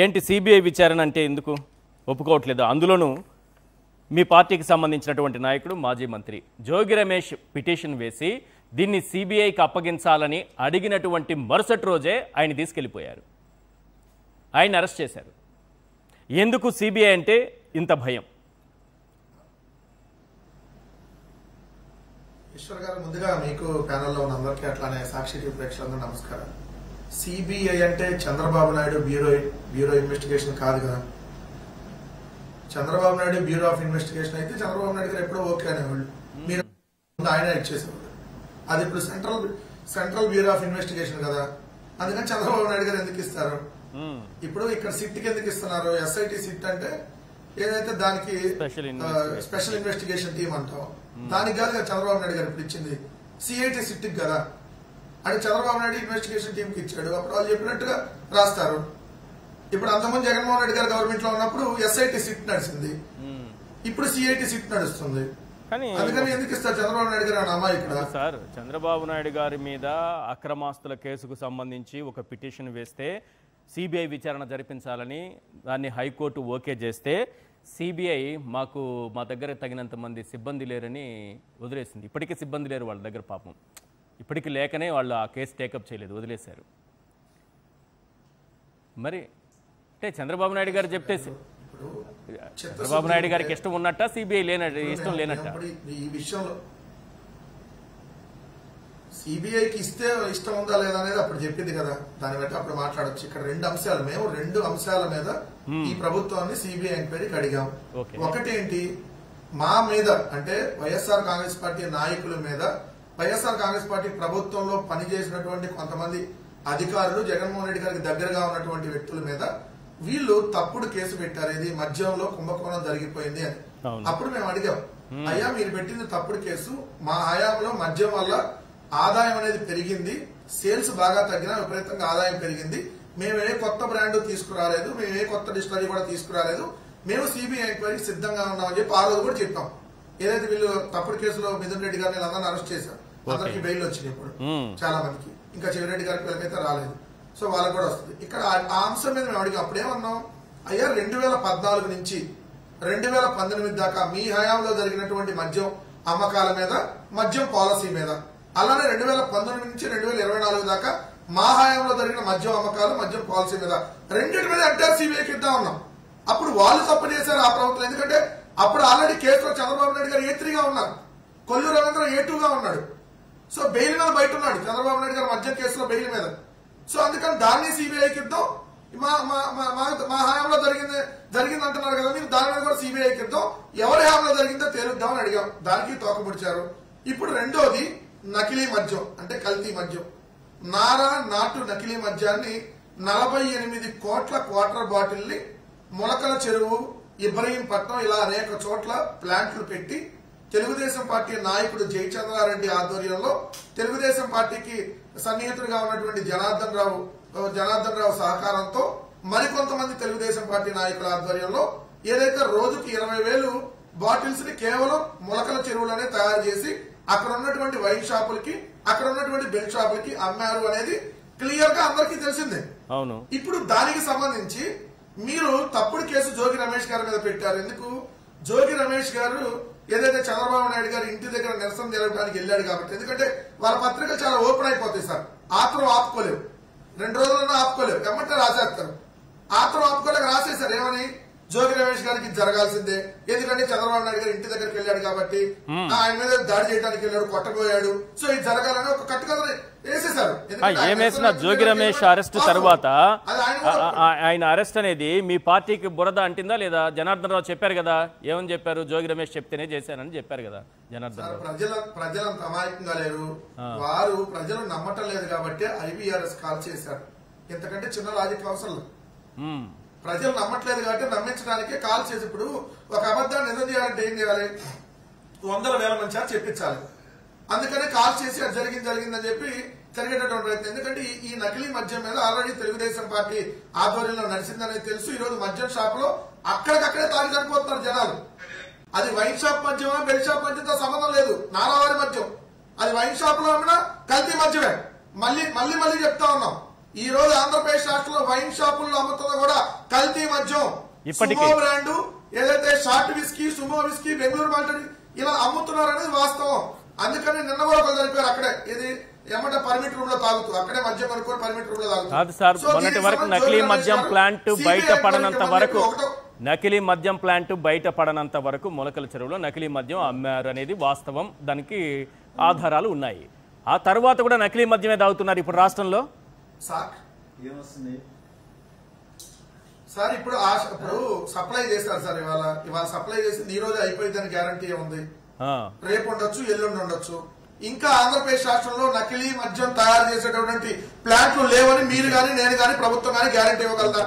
ఏంటి సిబిఐ విచారణ అంటే ఎందుకు ఒప్పుకోవట్లేదు? అందులోనూ మీ పార్టీకి సంబంధించినటువంటి నాయకుడు మాజీ మంత్రి జోగి రమేష్ పిటిషన్ వేసి దీన్ని సిబిఐకి అప్పగించాలని అడిగినటువంటి మరుసటి రోజే ఆయన తీసుకెళ్లిపోయారు. ఆయన అరెస్ట్ చేశారు. ఎందుకు సిబిఐ అంటే ఇంత భయం? ఈశ్వర్ గారు, ముందుగా మీకు ప్యానెల్లో ఉన్న అందరికీ అట్లానే సాక్షి టీవీ ప్రేక్షకులందరూ నమస్కారం. సిబిఐ అంటే చంద్రబాబు నాయుడు బ్యూరో ఇన్వెస్టిగేషన్ కాదు కదా. Chandrababu Naidu bureau of investigation అయితే చంద్రబాబు నాయుడు గారు ఎప్పుడో ఓకే అనేవాళ్ళు, మీరు ఆయన ఇచ్చేసేవాళ్ళు. అది ఇప్పుడు సెంట్రల్ బ్యూరో ఆఫ్ ఇన్వెస్టిగేషన్ కదా, అందుకని చంద్రబాబు నాయుడు గారు ఎందుకు ఇస్తారు? ఇప్పుడు ఇక్కడ సిట్కి ఎందుకు ఇస్తున్నారు? ఎస్ఐటి సిట్ అంటే ఏదైతే దానికి స్పెషల్ ఇన్వెస్టిగేషన్ టీం అంటాం, దానికి కాదు కదా చంద్రబాబు నాయుడు గారు ఇప్పుడు ఇచ్చింది. సిఐటి సిట్కి కదా, అంటే చంద్రబాబు నాయుడు ఇన్వెస్టిగేషన్ టీంకి ఇచ్చాడు. అప్పుడు వాళ్ళు చెప్పినట్టుగా రాస్తారు. ఇప్పుడు అంతకుముందు జగన్మోహన్ రెడ్డి గారు గవర్నమెంట్ లో ఉన్నప్పుడు ఎస్ఐటి సిట్ నడిచింది, ఇప్పుడు సిఐటి సిట్ నడుస్తుంది. అందుకని ఎందుకు ఇస్తారు చంద్రబాబు నాయుడు గారు అన్న అమ్మాయి ఇక్కడ? సార్, చంద్రబాబు నాయుడు గారి మీద అక్రమాస్తుల కేసుకు సంబంధించి ఒక పిటిషన్ వేస్తే సిబిఐ విచారణ జరిపించాలని దాన్ని హైకోర్టు ఓకే చేస్తే సిబిఐ మా దగ్గర తగినంత మంది సిబ్బంది లేరని వదిలేసింది. ఇప్పటికీ సిబ్బంది లేరు వాళ్ళ దగ్గర, పాపం ఇప్పటికీ లేకనే వాళ్ళు ఆ కేసు టేకప్ చేయలేదు, వదిలేశారు. మరి అంటే చంద్రబాబు నాయుడు గారు చెప్తే చంద్రబాబు నాయుడు గారికి ఇష్టం ఉన్నట్ట, సిబిఐ ఇష్టం లేనట్ట? ఈ విషయంలో సిబిఐకి ఇస్తే ఇష్టం ఉందా లేదా అనేది అప్పుడు చెప్పింది కదా, దాన్ని బట్టి అప్పుడు మాట్లాడొచ్చు. ఇక్కడ మేము రెండు అంశాల మీద ఈ ప్రభుత్వాన్ని సిబిఐ ఎంక్వైరీకి అడిగాం. ఒకటేంటి, మా మీద అంటే వైఎస్ఆర్ కాంగ్రెస్ పార్టీ నాయకుల మీద, వైఎస్ఆర్ కాంగ్రెస్ పార్టీ ప్రభుత్వంలో పనిచేసినటువంటి కొంతమంది అధికారులు, జగన్మోహన్ రెడ్డి గారికి దగ్గరగా ఉన్నటువంటి వ్యక్తుల మీద వీళ్ళు తప్పుడు కేసు పెట్టారు, ఇది మద్యంలో కుంభకోణం జరిగిపోయింది అని. అప్పుడు మేము అడిగాం, అయ్యా మీరు పెట్టింది తప్పుడు కేసు, మా హయాంలో మద్యం వల్ల ఆదాయం అనేది పెరిగింది, సేల్స్ బాగా తగ్గినా విపరీతంగా ఆదాయం పెరిగింది, మేము ఏ కొత్త బ్రాండ్ తీసుకురాలేదు, మేము ఏ కొత్త డిస్టరీ కూడా తీసుకురాలేదు, మేము సిబిఐ ఎంక్వైరీకి సిద్ధంగా ఉన్నామని చెప్పి ఆ రోజు కూడా చెప్పాం. ఏదైతే వీళ్ళు తప్పుడు కేసులో మిథున్ రెడ్డి గారిని అందరిని అరెస్ట్ చేశారు, అందరికి బెయిల్ వచ్చింది ఇప్పుడు చాలా మందికి, ఇంకా చెవిరెడ్డి గారికి వీళ్ళకైతే రాలేదు, సో వాళ్ళకి కూడా వస్తుంది. ఇక్కడ ఆ అంశం మీద మేము అడిగాం. అప్పుడేమన్నాం, అయ్యా 2014 నుంచి 2018 దాకా మీ హయాంలో జరిగినటువంటి మద్యం అమ్మకాల మీద, మద్యం పాలసీ మీద, అలానే 2019 నుంచి 2024 దాకా మా హయాంలో జరిగిన మద్యం అమ్మకాలు, మద్యం పాలసీ మీద రెండింటి మీద ఎంటైర్ సిబిఐకి ఇద్దాం ఉన్నాం. అప్పుడు వాళ్ళు తప్పు చేశారు ఆ ప్రభుత్వం, ఎందుకంటే అప్పుడు ఆల్రెడీ కేసులో చంద్రబాబు నాయుడు గారు A3 గా ఉన్నారు, కొల్లు రవీంద్ర A2 గా ఉన్నాడు, సో బెయిల్ మీద బయట ఉన్నాడు చంద్రబాబు నాయుడు గారు మద్యం కేసులో బెయిల్ మీద. సో అందుకని దాన్ని సిబిఐకి ఇద్దాం, మా హయాంలో జరిగింది అంటున్నారు కదా, మీరు దాని మీద కూడా సిబిఐకి ఇద్దాం, ఎవరి హయాంలో జరిగిందో తేలుద్దామని అడిగాం. దానికి తోకముడిచారు. ఇప్పుడు రెండోది నకిలీ మద్యం, అంటే కల్తీ మద్యం, నాటు నకిలీ మద్యాన్ని 48 కోట్ల క్వార్టర్ బాటిల్ ని మొలకల చెరువు, ఇబ్రహీంపట్నం ఇలా అనేక చోట్ల ప్లాంట్లు పెట్టి తెలుగుదేశం పార్టీ నాయకుడు జయచంద్రారెడ్డి ఆధ్వర్యంలో, తెలుగుదేశం పార్టీకి సన్నిహితుడిగా ఉన్నటువంటి జనార్దన్ రావు సహకారంతో మరికొంతమంది తెలుగుదేశం పార్టీ నాయకుల ఆధ్వర్యంలో ఏదైతే రోజుకి 20,000 బాటిల్స్ ని కేవలం మొలకల చెరువులనే తయారు చేసి అక్కడ ఉన్నటువంటి వైన్ షాపులకి, అక్కడ ఉన్నటువంటి బెల్ట్ షాపులకి అమ్మారు అనేది క్లియర్ గా అందరికీ తెలిసిందే. అవును. ఇప్పుడు దానికి సంబంధించి మీరు తప్పుడు కేసు జోగి రమేష్ గారి మీద పెట్టారు. ఎందుకు? జోగి రమేష్ గారు ఏదైతే చంద్రబాబు నాయుడు గారు ఇంటి దగ్గర నిరసన జరగడానికి వెళ్ళాడు కాబట్టి, ఎందుకంటే వాళ్ళ పత్రికలు చాలా ఓపెన్ అయిపోతాయి సార్, ఆత్రం ఆపుకోలేవు, 2 రోజులన్నా ఆపుకోలేవు, ఎమ్మటే రాసేస్తారు. ఆత్రం ఆపుకోలేక రాసేశారు ఏమని, జోగి రమేష్ గారికి జరగాల్సిందే, ఎందుకంటే చంద్రబాబు నాయుడు గారు ఇంటి దగ్గరికి వెళ్ళాడు కాబట్టి, ఆయన మీద దాడి చేయడానికి వెళ్ళాడు, కొట్టబోయాడు, సో ఇది జరగాలని ఒక కట్టుకథని వేసేశారు. ఏమేసిన జోగి రమేష్ అరెస్ట్ తర్వాత ఆయన అరెస్ట్ అనేది మీ పార్టీకి బురద అంటిందా లేదా? జనార్దన్ రావు చెప్పారు కదా, ఏమని చెప్పారు? జోగి రమేష్ చెప్తేనే చేశానని చెప్పారు కదా జనార్దన్ రావు. ప్రజలంత అమాయకంగా లేరు, వారు ప్రజలు నమ్మటం లేదు కాబట్టి IVRS కాల్ చేశారు. ఇంతకంటే చిన్న రాజకీయ అవసరం లేదు. ప్రజలు నమ్మట్లేదు కాబట్టి నమ్మించడానికే కాల్ చేసి, ఇప్పుడు ఒక అబద్ధాన్ని నిజం చేయాలంటే ఏం చేయాలి? 100,000 మంది చెప్పించాలి. అందుకనే కాల్ చేసి అది జరిగిందని చెప్పి జరిగేటటువంటి ప్రయత్నం. ఎందుకంటే ఈ నకిలీ మద్యం మీద ఆల్రెడీ తెలుగుదేశం పార్టీ ఆధ్వర్యంలో నడిచిందనేది తెలుసు. ఈ రోజు మద్యం షాప్ లో అక్కడికక్కడే తాగి చనిపోతున్నారు జనాలు. అది వైన్ షాప్ మద్యమా, బెల్ షాప్ మద్యంతో సంబంధం లేదు, నారావారి మద్యం. అది వైన్ షాప్ లో అమ్మినా కల్తీ మద్యమే. మళ్ళీ చెప్తా ఉన్నాం, ఈ రోజు ఆంధ్రప్రదేశ్ రాష్ట్రంలో వైన్ షాపుల్లో అమ్ముతున్న కూడా కల్తీ మద్యం ఇప్పటికే సుమో బ్రాండ్ ఏదైతే short whisky Sumo whisky Bengaluru మాల్టరీ ఇలా అమ్ముతున్నారు అనేది వాస్తవం. అందుకని నిన్న కూడా ఒకరు జరిపారు అక్కడే ఇది ఏమంటే పర్మిట్ రూమ్ లో తాగుతూ అక్కడే మద్యం కొనుక్కొని పర్మిట్ రూమ్ లో తాగుతూ. కాదు సార్, మొన్నటి వరకు నకిలీ మద్యం ప్లాంట్ బయటపడనంత వరకు నకిలీ మద్యం ప్లాంట్ బయటపడనంత వరకు మొలకల చెరువులో నకిలీ మద్యం అమ్మారు అనేది వాస్తవం. దానికి ఆధారాలు ఉన్నాయి. ఆ తర్వాత కూడా నకిలీ మద్యమే తాగుతున్నారు ఇప్పుడు రాష్ట్రంలో. సార్ ఇప్పుడు సప్లై చేస్తారు సార్. ఇవాళ సప్లై చేసింది ఈ రోజు అయిపోయిందని గ్యారంటీ ఉంది. రేపు ఉండొచ్చు, ఎల్లుండి ఉండొచ్చు. ఇంకా ఆంధ్రప్రదేశ్ రాష్ట్రంలో నకిలీ మద్యం తయారు చేసేటటువంటి ప్లాంట్లు లేవని మీరు గాని నేను గాని ప్రభుత్వం గాని గ్యారంటీ ఇవ్వగలదా?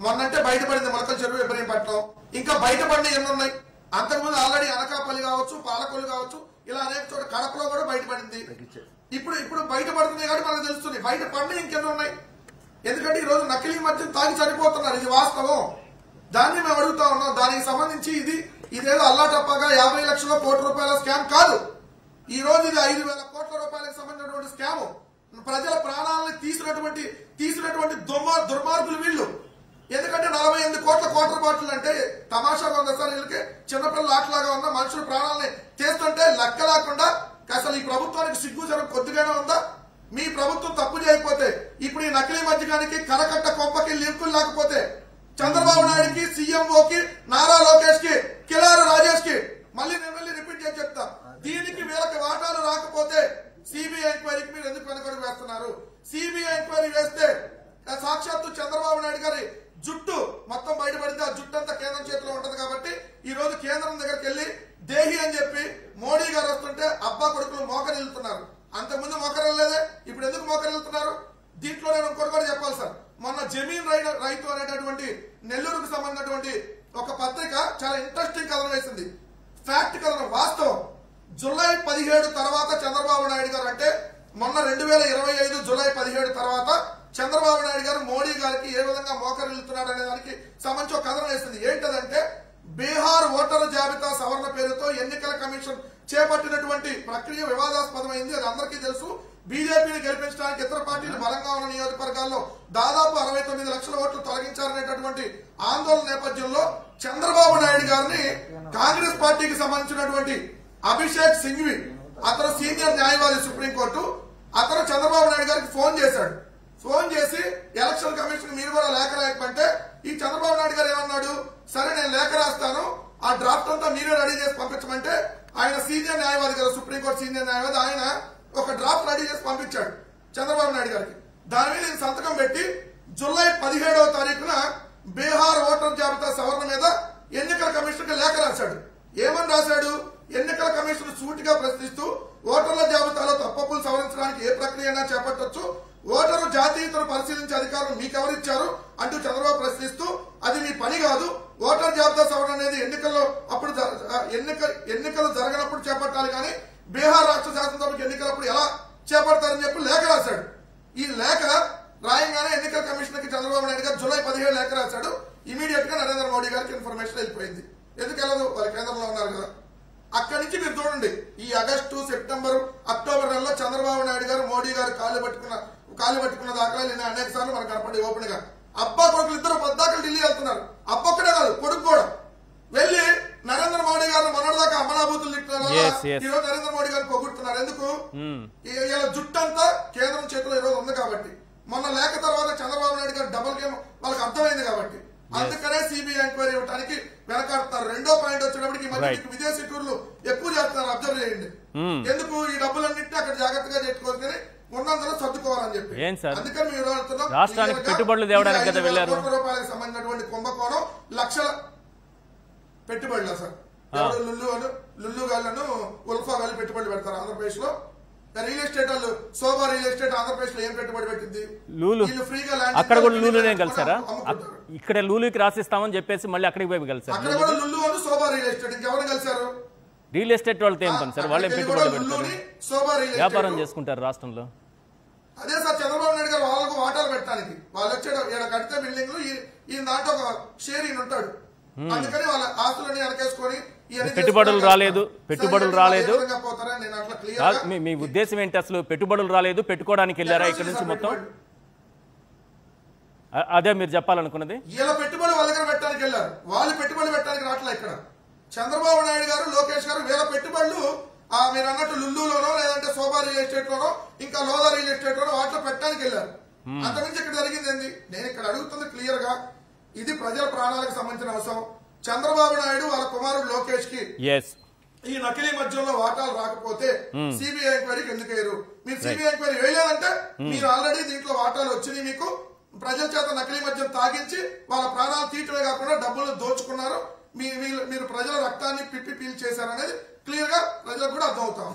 మొన్నంటే బయటపడింది మొలకల చెరువు, ఇబ్రహీంపట్నం. ఇంకా బయటపడిన ఎన్ని ఉన్నాయి? అంతకుముందు ఆల్రెడీ అనకాపల్లి కావచ్చు, పాలకొల్లు కావచ్చు, ఇలా అనేక చోట కడపలో కూడా బయటపడింది. ఇప్పుడు బయటపడుతున్నాయి కాబట్టి మనకు తెలుస్తుంది. బయటపడిన ఇంకెన్ని ఉన్నాయి? ఎందుకంటే ఈ రోజు నకిలీ మద్యం తాగి చనిపోతున్నారు, ఇది వాస్తవం. దాన్ని మేము అడుగుతా ఉన్నాం. దానికి సంబంధించి ఇదేదో అల్లాటప్పగా 50 లక్షల కోట్ల రూపాయల స్కామ్ కాదు. ఈ రోజు ఇది 5,000 కోట్ల రూపాయలకు సంబంధించినటువంటి స్కామ్. ప్రజల ప్రాణాలను తీసినటువంటి దుర్మార్గులు వీళ్ళు. ఎందుకంటే 48 కోట్ల క్వార్టర్ బాటిల్ అంటే తమాషాగా ఉందా సార్? వీళ్ళకి చిన్నపిల్లల ఆటలాగా ఉన్న మనుషుల ప్రాణాలని తీస్తుంటే లెక్క లేకుండా అసలు ఈ ప్రభుత్వానికి సిగ్గు జనం కొద్దిగానే ఉందా? మీ ప్రభుత్వం తప్పు చేయకపోతే ఇప్పుడు ఈ నకిలీ మద్యకానికి కరకట్ట కొంపకి లింకులు లేకపోతే చంద్రబాబు నాయుడుకి, సీఎంఓకి, నారా లోకేష్ కి, కిలారు రాజేష్ కి మళ్ళీ రిపీట్ చేసి చెప్తా, దీనికి వీళ్ళకి వాటాలు రాకపోతే సిబిఐ ఎంక్వైరీకి మీరు ఎందుకు వెనకడుగు వేస్తున్నారు? సిబిఐ ఎంక్వైరీ వేస్తే సాక్షాత్తు చంద్రబాబు నాయుడు గారి జుట్టు మొత్తం బయటపడింది. ఆ జుట్టు అంతా కేంద్రం చేతిలో ఉంటది కాబట్టి ఈ రోజు కేంద్రం దగ్గరికి వెళ్లి దేహి అని చెప్పి మోడీ గారు వస్తుంటే అబ్బా కొడుకులు మోకరిల్లుతున్నారు. అంతకుముందు మోకరిల్లేదే, ఇప్పుడు ఎందుకు మోకరిల్లుతున్నారు? దీంట్లో నేను ఇంకోటి కూడా చెప్పాలి సార్. మొన్న జమీన్ రైతు అనేటటువంటి నెల్లూరుకు సంబంధించినటువంటి ఒక పత్రిక చాలా ఇంట్రెస్టింగ్ కథనం వేసింది. ఫ్యాక్ట్ కథనం, వాస్తవం. జూలై 17 తర్వాత చంద్రబాబు నాయుడు గారు అంటే మొన్న 2025 జూలై 17 తర్వాత చంద్రబాబు నాయుడు గారు మోడీ గారికి ఏ విధంగా మోకరిల్లుతున్నాడు అనే దానికి సంబంధించి ఒక కథనం వేసింది. ఏంటదంటే బీహార్ ఓటరు జాబితా సవరణ పేరుతో ఎన్నికల కమిషన్ చేపట్టినటువంటి ప్రక్రియ వివాదాస్పదమైంది. అది అందరికీ తెలుసు. బీజేపీని గెలిపించడానికి ఇతర పార్టీలు బలంగా ఉన్న నియోజకవర్గాల్లో దాదాపు 69 లక్షల ఓట్లు తొలగించారనేటటువంటి ఆందోళన నేపథ్యంలో చంద్రబాబు నాయుడు గారిని కాంగ్రెస్ పార్టీకి సంబంధించినటువంటి అభిషేక్ సింఘ్వి, అతను సీనియర్ న్యాయవాది సుప్రీంకోర్టు, అతను చంద్రబాబు నాయుడు గారికి ఫోన్ చేశాడు. ఫోన్ చేసి ఎలక్షన్ కమిషన్ మీరు కూడా లేఖ రాయకంటే ఈ చంద్రబాబు నాయుడు గారు ఏమన్నాడు, సరే నేను లేఖ రాస్తాను, ఆ డ్రాఫ్ట్ అంతా మీరే రెడీ చేసి పంపించమంటే ఆయన సీనియర్ న్యాయవాది కదా, సుప్రీంకోర్టు సీనియర్ న్యాయవాది, ఆయన ఒక డ్రాఫ్ట్ రెడీ చేసి పంపించాడు చంద్రబాబు నాయుడు గారికి. దాని మీద సంతకం పెట్టి జూలై 17వ తారీఖున బీహార్ ఓటర్ జాబితా సవరణ మీద ఎన్నికల కమిషన్ కి లేఖ రాశాడు. ఏమని రాశాడు? ఎన్నికల కమిషన్ సూటిగా ప్రశ్నిస్తూ ఓటర్ల జాబితాలో తప్పులు సవరించడానికి ఏ ప్రక్రియ అయినా చేపట్టొచ్చు, ఓటరు జాతీయతను పరిశీలించే అధికారం మీకెవరిచ్చారు అంటూ చంద్రబాబు ప్రశ్నిస్తూ, అది మీ పని కాదు, ఓటర్ జాబితా సవరణ అనేది ఎన్నికలు జరగనప్పుడు చేపట్టాలి కానీ బీహార్ రాష్ట్ర శాసనసభకు ఎన్నికలప్పుడు ఎలా చేపడతారని చెప్పి లేఖ రాశాడు. ఈ లేఖ రాయంగానే ఎన్నికల కమిషన్ కి చంద్రబాబు నాయుడు గారు జూలై 17 లేఖ రాశాడు. ఇమీడియట్ గా నరేంద్ర మోడీ గారికి ఇన్ఫర్మేషన్ వెళ్ళిపోయింది. ఎందుకు వెళ్ళదు? వాళ్ళు కేంద్రంలో ఉన్నారు కదా. అక్కడి నుంచి మీరు చూడండి, ఈ ఆగస్టు, సెప్టెంబర్, అక్టోబర్ నెలలో చంద్రబాబు నాయుడు గారు మోడీ గారు కాళ్ళు పట్టుకున్న దాఖలాలు అనేక సార్లు మనకు కనపడి ఓపెన్ గా. అబ్బా కొడుకులు ఇద్దరు పద్దాకలు ఢిల్లీ వెళ్తున్నారు. అబ్బొక్కడే కాదు, కొడుకు కూడా వెళ్లి నరేంద్ర మోడీ గారిని మొన్నటిదాకా అమలాభూతులు తిట్టారు. ఈరోజు నరేంద్ర మోడీ గారిని పొగుడుతున్నారు. ఎందుకు? ఇలా జుట్టంతా కేంద్రం చేతిలో ఈరోజు ఉంది కాబట్టి. మొన్న లేఖ తర్వాత చంద్రబాబు నాయుడు గారు డబుల్ గేమ్ వాళ్ళకి అర్థమైంది కాబట్టి అందుకనే సిబిఐ ఎంక్వైరీ ఇవ్వడానికి వెనకాడుతున్నారు. రెండో పాయింట్ వచ్చేటప్పటికి మధ్య విదేశీ టూర్లు ఎక్కువ చేస్తున్నారు. అబ్జర్వ్ చేయండి. ఎందుకు? ఈ డబ్బులన్నింటినీ అక్కడ జాగ్రత్తగా పెట్టుకోవాలి, ఉన్నందులో సర్దుకోవాలని చెప్పి. అందుకని మీరు రాష్ట్రానికి పెట్టుబడులు తేవడానికి కదా వెళ్ళారు. కోట్ల రూపాయలకు సంబంధించినటువంటి కుంభకోణం, లక్షల పెట్టుబడులు సార్. లుల్లు గాళ్ళను ఉల్ఫా గాళ్ళు పెట్టుబడులు పెడతారు ఆంధ్రప్రదేశ్ లో. రియల్ ఎస్టేట్ వాళ్ళు శోభా రియల్ ఎస్టేట్ ఆంధ్రప్రదేశ్ లో ఏం పెట్టుబడి పెట్టింది? అక్కడ కూడా లూలునే కలిసారా? ఇక్కడ లూలుకి రాసిస్తామని చెప్పేసి మళ్ళీ అక్కడికి పోయి కలిసారు. అక్కడ కూడా లుల్లు వాళ్ళు శోభా రియల్ ఎస్టేట్ ఇంకెవరు కలిసారు? రియల్ ఎస్టేట్ వాళ్ళతో ఏం పని సార్? వాళ్ళే పెట్టుబడులు పెడతారు, వ్యాపారం చేసుకుంటారు రాష్ట్రంలో. అదే సార్ చంద్రబాబు నాయుడు గారు వాళ్ళకు వాటాలు పెట్టడానికి వాళ్ళు వచ్చాడు. ఈయన కడితే బిల్డింగ్లు ఈ దాంట్లో ఒక షేర్ ఈయన ఉంటాడు. అందుకని వాళ్ళ ఆస్తులన్నీ వెనకేసుకొని పెట్టుబడులు రాలేదు. మీ ఉద్దేశం ఏంటి అసలు? పెట్టుబడులు రాలేదు, పెట్టుకోవడానికి వెళ్ళారా ఇక్కడ నుంచి మొత్తం? అదే మీరు చెప్పాలనుకున్నది. వీళ్ళ పెట్టుబడి వాళ్ళ దగ్గర పెట్టడానికి వెళ్ళారు, వాళ్ళు పెట్టుబడి పెట్టడానికి రావట్లే. ఇక్కడ చంద్రబాబు నాయుడు గారు, లోకేష్ గారు వీళ్ళ పెట్టుబడులు మీరు అన్నట్టు లుల్లులోనో లేదంటే శోభా రియల్ ఎస్టేట్ లోనో ఇంకా లోదా రియల్ ఎస్టేట్ లోనో వాటిలో పెట్టడానికి వెళ్ళారు. అంతకుమించి ఇక్కడ జరిగింది ఏంది? నేను ఇక్కడ అడుగుతుంది క్లియర్ గా, ఇది ప్రజల ప్రాణాలకు సంబంధించిన అంశం. చంద్రబాబు నాయుడు వాళ్ళ కుమారుడు లోకేష్ కి ఈ నకిలీ మద్యంలో వాటాలు రాకపోతే సిబిఐ ఎంక్వైరీకి ఎందుకు వేయరు? మీరు సిబిఐ ఎంక్వైరీ వేయలేదంటే మీరు ఆల్రెడీ దీంట్లో వాటాలు వచ్చినాయి, మీకు ప్రజల చేత నకిలీ మద్యం తాగించి వాళ్ళ ప్రాణాలు తీయటమే కాకుండా డబ్బులు దోచుకున్నారు, మీరు ప్రజల రక్తాన్ని పిప్పి పీల్ చేశారనేది క్లియర్ గా ప్రజలకు కూడా అర్థం అవుతాం.